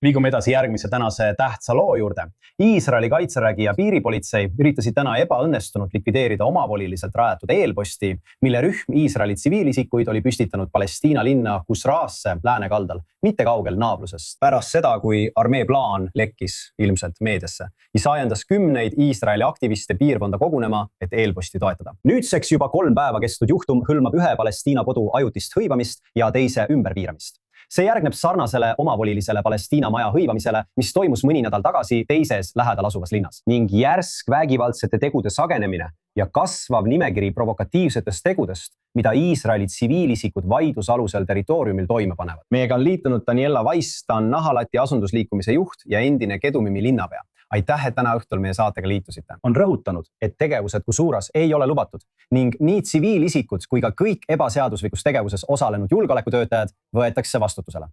Liigume edasi järgmise tänase tähtsa loo juurde. Iisraeli kaitsevägi ja piiripolitsei üritasid täna ebaõnnestunult likvideerida omavoliliselt rajatud eelposti, mille rühm Iisraeli tsiviilisikuid oli püstitanud Palestiina linna Kusraasse läänekaldal, mitte kaugel naabrusest. Pärast seda, kui armee plaan lekkis ilmselt meediasse, ajendas kümneid Iisraeli aktiviste piirkonda kogunema, et eelposti toetada. Nüüdseks juba 3 päeva kestnud juhtum hõlmab ühe Palestiina kodu ajutist hõivamist ja teise ümberpiiramist. See järgneb sarnasele omavolilisele Palestiina maja hõivamisele, mis toimus mõni nädal tagasi teises lähedal asuvas linnas. Ning järsk vägivaldsete tegude sagenemine ja kasvav nimekiri provokatiivsetest tegudest, mida Iisraeli tsiviilisikud vaidlusalusel territooriumil toime panevad. Meiega on liitunud Daniela Weiss, ta on Nahalati asundusliikumise juht ja endine Kedumimi linnapea. Aitäh, et täna õhtul meie saatega liitusite. On rõhutanud, et tegevused Kusraass ei ole lubatud ning nii tsiviilisikud kui ka kõik ebaseaduslikus tegevuses osalenud julgeolekutöötajad võetakse vastutusele.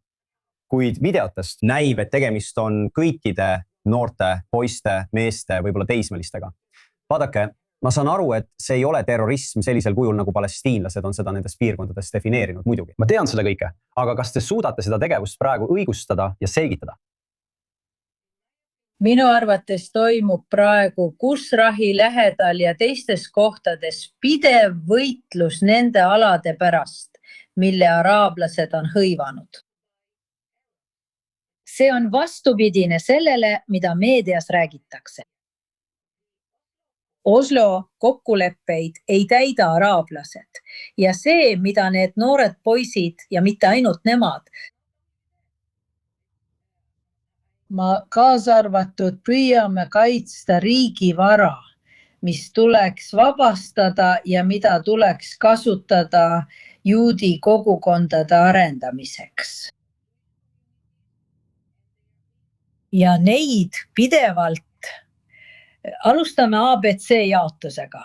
Kuid videotest näib, et tegemist on kõikide noorte, poiste, meeste, võib-olla teismelistega. Vaadake, ma saan aru, et see ei ole terrorism sellisel kujul, nagu palestiinlased on seda nendes piirkondades defineerinud muidugi. Ma tean seda kõike, aga kas te suudate seda tegevust praegu õigustada ja selgitada? Minu arvates toimub praegu Kusrahi lähedal ja teistes kohtades pidev võitlus nende alade pärast, mille araablased on hõivanud. See on vastupidine sellele, mida meedias räägitakse. Oslo kokkuleppeid ei täida araablased ja see, mida need noored poisid ja mitte ainult nemad, ma kaasa arvatud püüame kaitsta riigi vara, mis tuleks vabastada ja mida tuleks kasutada juudi kogukondade arendamiseks. Ja neid pidevalt alustame ABC jaotusega,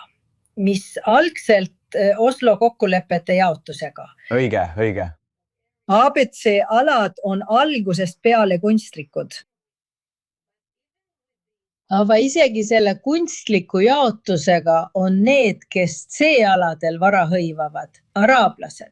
mis algselt Oslo kokkulepete jaotusega. Õige. ABC alad on algusest peale kunstlikud. Aga isegi selle kunstliku jaotusega on need, kes C-aladel vara hõivavad, araablased.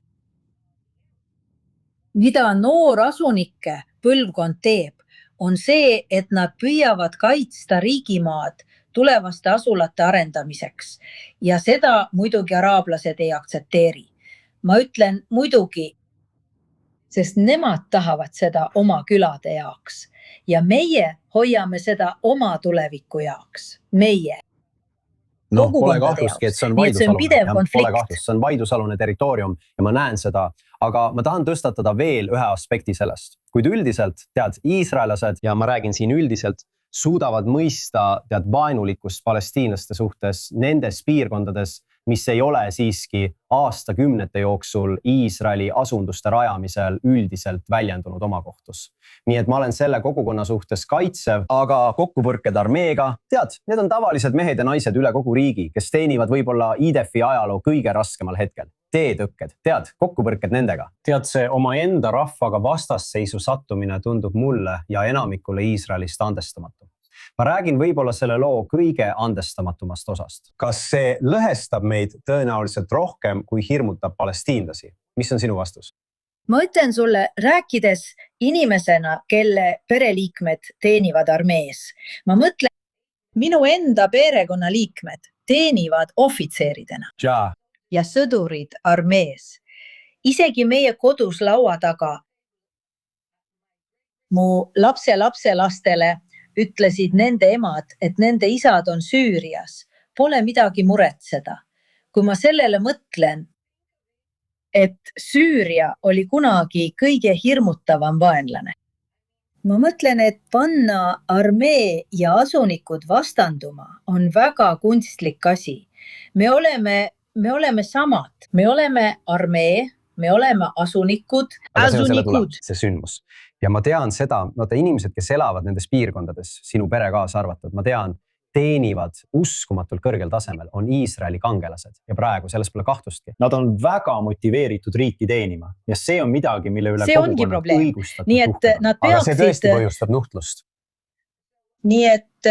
Mida noor asunike põlvkond teeb, on see, et nad püüavad kaitsta riigimaad tulevaste asulate arendamiseks ja seda muidugi araablased ei aktsepteeri. Ma ütlen muidugi, sest nemad tahavad seda oma külade jaoks. Ja meie hoiame seda oma tuleviku jaoks. Meie. Pole kahtlustki, et see on vaidusalune territoorium ja ma näen seda, aga ma tahan tõstatada veel ühe aspekti sellest. Kuid üldiselt, iisraelased, ja ma räägin siin üldiselt, suudavad mõista vaenulikkust palestiinlaste suhtes nendes piirkondades, mis ei ole siiski aastakümnete jooksul Iisraeli asunduste rajamisel üldiselt väljendunud omakohtus. Nii et ma olen selle kogukonna suhtes kaitsev, aga kokkupõrked armeega, need on tavalised mehed ja naised üle kogu riigi, kes teenivad võib-olla IDF-i ajaloo kõige raskemal hetkel. Teetõkked, kokkupõrked nendega. See oma enda rahvaga vastasseisu sattumine tundub mulle ja enamikule Iisraelist andestamatu. Ma räägin võib-olla selle loo kõige andestamatumast osast. Kas see lõhestab meid tõenäoliselt rohkem, kui hirmutab palestiinlasi? Mis on sinu vastus? Ma ütlen sulle, rääkides inimesena, kelle pereliikmed teenivad armees. Ma mõtlen, minu enda perekonnaliikmed teenivad ohvitseeridena ja sõdurid armees. Isegi meie kodus laua taga mu lapselapselastele ütlesid nende emad, et nende isad on Süürias. Pole midagi muretseda. Kui ma sellele mõtlen, et Süüria oli kunagi kõige hirmutavam vaenlane. Ma mõtlen, et panna armee ja asunikud vastanduma on väga kunstlik asi. Me oleme samad. Me oleme armee, me oleme asunikud. See sündmus. Ja ma tean seda, inimesed, kes elavad nendes piirkondades, sinu pere kaasa arvatud, ma tean, teenivad uskumatult kõrgel tasemel, on Iisraeli kangelased ja praegu selles pole kahtlustki. Nad on väga motiveeritud riiki teenima ja see on midagi, mille üle kogukonnad õigustatud nuhtlema. Aga see tõesti põhjustab nuhtlust. Nii et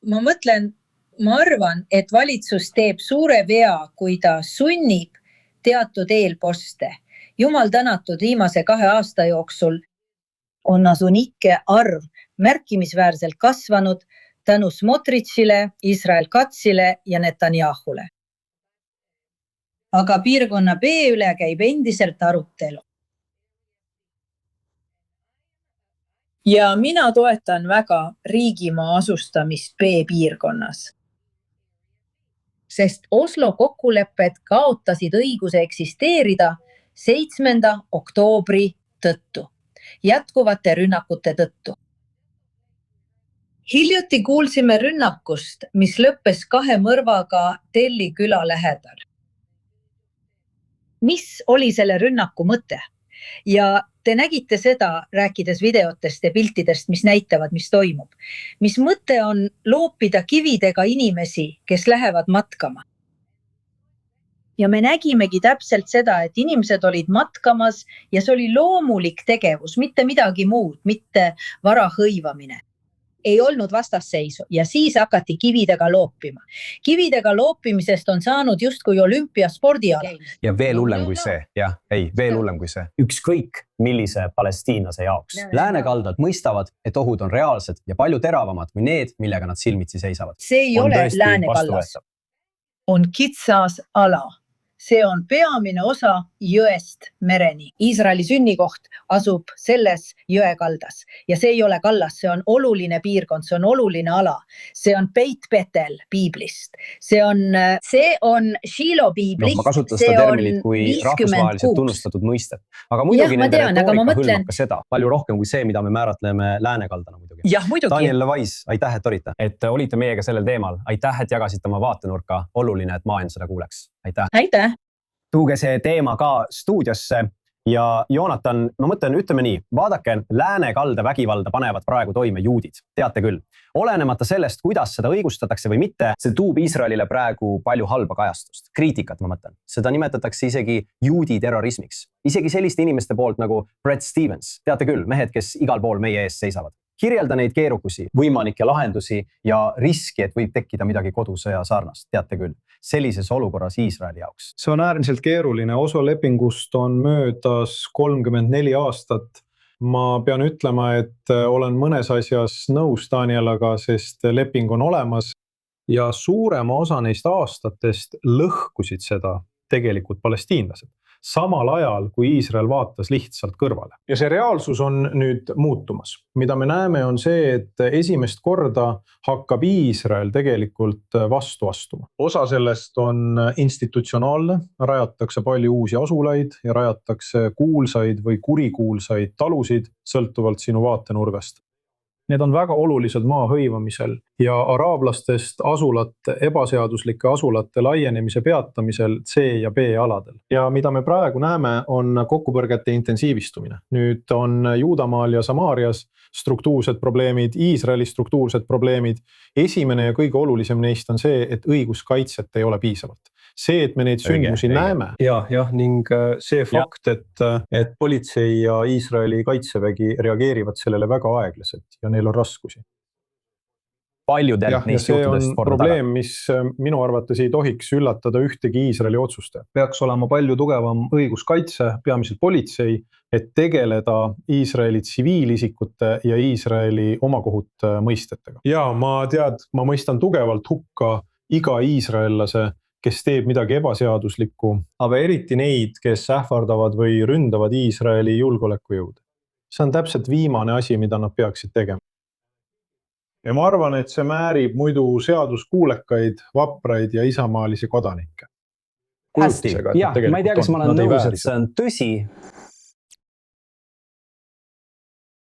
ma arvan, et valitsus teeb suure vea, kui ta sunnib teatud eelposte. Jumal tänatud viimase 2 aasta jooksul on asunike arv märkimisväärselt kasvanud tänu Smotrichile, Israel Katsile ja Netanyahule. Aga piirkonna B üle käib endiselt arutelu. Ja mina toetan väga riigimaa asustamist B-piirkonnas. Sest Oslo kokkulepped kaotasid õiguse eksisteerida 7. oktoobri tõttu, jätkuvate rünnakute tõttu. Hiljuti kuulsime rünnakust, mis lõppes 2 mõrvaga Telli küla lähedal. Mis oli selle rünnaku mõte? Ja te nägite seda, rääkides videotest ja piltidest, mis näitavad, mis toimub. Mis mõte on loopida kividega inimesi, kes lähevad matkama? Ja me nägimegi täpselt seda, et inimesed olid matkamas ja see oli loomulik tegevus, mitte midagi muud, mitte vara hõivamine. Ei olnud vastasseisu ja siis hakati kividega loopima. Kividega loopimisest on saanud justkui olümpiaspordiala. Ja veel hullem kui see, veel hullem kui see. Ükskõik millise palestiinlase jaoks. Läänekaldad mõistavad, et ohud on reaalsed ja palju teravamad kui need, millega nad silmitsi seisavad. See ei ole läänekallas. On kitsas ala. See on peamine osa jõest mereni. Iisraeli sünnikoht asub selles jõekaldas ja see ei ole kallas, see on oluline piirkond, see on oluline ala. See on Beit Betel piiblist. See on Shiilo piiblist. Ma kasutan seda terminit kui rahvusvaheliselt tunnustatud mõistet. Aga muidugi nende retoorika hõlmab ka seda. Palju rohkem kui see, mida me määratleme läänekaldana muidugi. Daniel Levais, aitäh, et olite. Et olite meiega sellel teemal. Aitäh, et jagasite oma vaatenurka. Oluline, et maailm seda kuuleks. Aitäh. Tuuge see teema ka stuudiosse ja Joonatan, ma mõtlen, ütleme nii, vaadake, läänekalda vägivalda panevad praegu toime juudid, teate küll. Olenemata sellest, kuidas seda õigustatakse või mitte, see tuub Iisraelile praegu palju halba kajastust. Kriitikat, ma mõtlen. Seda nimetatakse isegi juudi terrorismiks. Isegi selliste inimeste poolt nagu Brett Stevens, teate küll, mehed, kes igal pool meie ees seisavad. Kirjelda neid keerukusi, võimalikke lahendusi ja riski, et võib tekkida midagi kodusõja sarnast, teate küll, sellises olukorras Iisraeli jaoks. See on äärmiselt keeruline, Oslo lepingust on möödas 34 aastat. Ma pean ütlema, et olen mõnes asjas nõus Danielaga, sest leping on olemas ja suurema osa neist aastatest lõhkusid seda tegelikult palestiinlased. Samal ajal, kui Iisrael vaatas lihtsalt kõrvale. Ja see reaalsus on nüüd muutumas. Mida me näeme on see, et esimest korda hakkab Iisrael tegelikult vastu astuma. Osa sellest on institutsionaalne, rajatakse palju uusi asulaid ja rajatakse kuulsaid või kurikuulsaid talusid, sõltuvalt sinu vaatenurgast. Need on väga olulised maa hõivamisel ja araablastest asulate, ebaseaduslike asulate laienemise peatamisel C ja B aladel. Ja mida me praegu näeme, on kokkupõrgete intensiivistumine. Nüüd on Juudamaal ja Samaarias struktuursed probleemid, Iisraeli struktuursed probleemid. Esimene ja kõige olulisem neist on see, et õiguskaitset ei ole piisavalt. See, et me neid sündmusi näeme. Ja ning see fakt, et politsei ja Iisraeli kaitsevägi reageerivad sellele väga aeglaselt ja neil on raskusi. Paljudelt neist juhtudest korda taga. See on probleem, mis minu arvates ei tohiks üllatada ühtegi Iisraeli otsuste. Peaks olema palju tugevam õiguskaitse, peamiselt politsei, et tegeleda Iisraeli tsiviilisikute ja Iisraeli omakohut mõistetega. Ja ma mõistan tugevalt hukka iga iisraellase, kes teeb midagi ebaseaduslikku, aga eriti neid, kes ähvardavad või ründavad Iisraeli julgeolekujõude. See on täpselt viimane asi, mida nad peaksid tegema. Ja ma arvan, et see määrib muidu seaduskuulekaid, vapraid ja isamaalisi kodanikke. Hästi, ma ei tea, kas ma olen nõus, et see on tõsi,